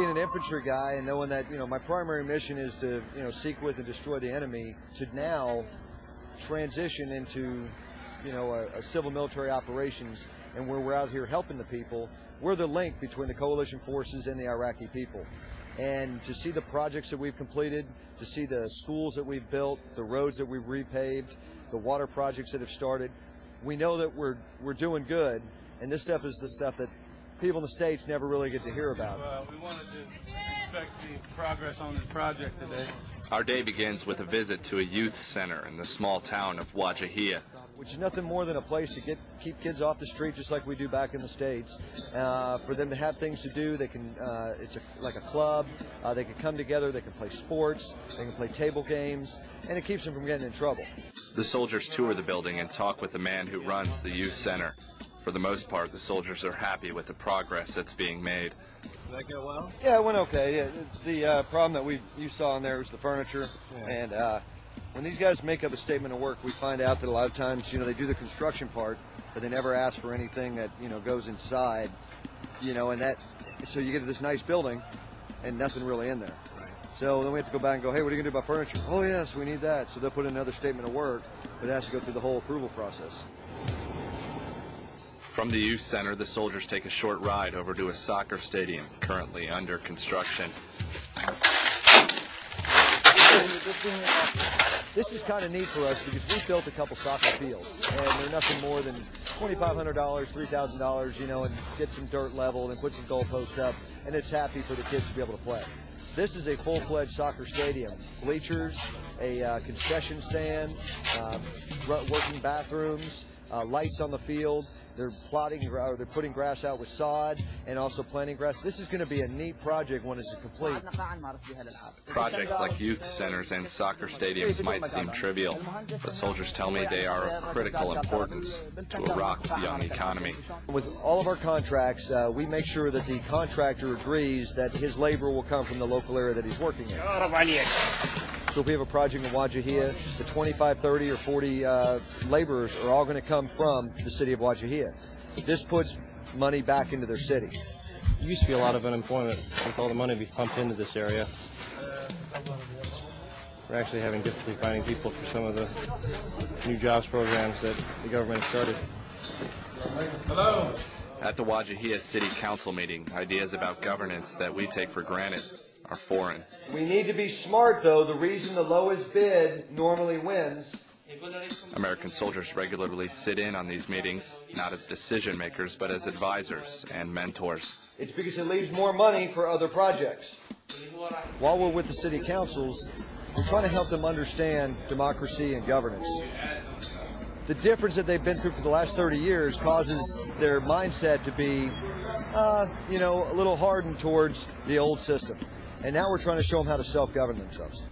being an infantry guy and knowing that, my primary mission is to, seek with and destroy the enemy, to now transition into, a civil military operations, and where we're out here helping the people, we're the link between the coalition forces and the Iraqi people. And to see the projects that we've completed, to see the schools that we've built, the roads that we've repaved, the water projects that have started, we know that we're doing good, and this stuff is the stuff that people in the States never really get to hear about. We wanted to inspect the progress on this project today. Our day begins with a visit to a youth center in the small town of Wajahia. Which is nothing more than a place to keep kids off the street, just like we do back in the States. For them to have things to do, they can. It's like a club. They can come together. They can play sports. They can play table games, and it keeps them from getting in trouble. The soldiers tour the building and talk with the man who runs the youth center. For the most part, the soldiers are happy with the progress that's being made. Did that go well? Yeah, it went okay. Yeah, the problem that you saw in there was the furniture, and when these guys make up a statement of work, we find out that a lot of times, they do the construction part, but they never ask for anything that, goes inside, and so you get to this nice building and nothing really in there. Right. So then we have to go back and go, hey, what are you going to do about furniture? Oh, yes, we need that. So they'll put in another statement of work, but it has to go through the whole approval process. From the youth center, the soldiers take a short ride over to a soccer stadium currently under construction. This is kind of neat for us because we built a couple soccer fields, and they're nothing more than $2,500, $3,000, and get some dirt leveled and put some goalposts up, and it's happy for the kids to be able to play. This is a full-fledged soccer stadium. Bleachers, a concession stand, working bathrooms, lights on the field. They're putting grass out with sod and also planting grass. This is going to be a neat project when it's complete. Projects like youth centers and soccer stadiums might seem trivial, but soldiers tell me they are of critical importance to Iraq's young economy. With all of our contracts, we make sure that the contractor agrees that his labor will come from the local area that he's working in. So if we have a project in Wajahia, the 25, 30, or 40 laborers are all going to come from the city of Wajahia. This puts money back into their city. There used to be a lot of unemployment with all the money we pumped into this area. We're actually having difficulty finding people for some of the new jobs programs that the government has started. Hello. At the Wajahia City Council meeting, ideas about governance that we take for granted are foreign. We need to be smart, though. The reason the lowest bid normally wins. American soldiers regularly sit in on these meetings, not as decision makers, but as advisors and mentors. It's because it leaves more money for other projects. While we're with the city councils, we're trying to help them understand democracy and governance. The difference that they've been through for the last 30 years causes their mindset to be, a little hardened towards the old system. And now we're trying to show them how to self-govern themselves.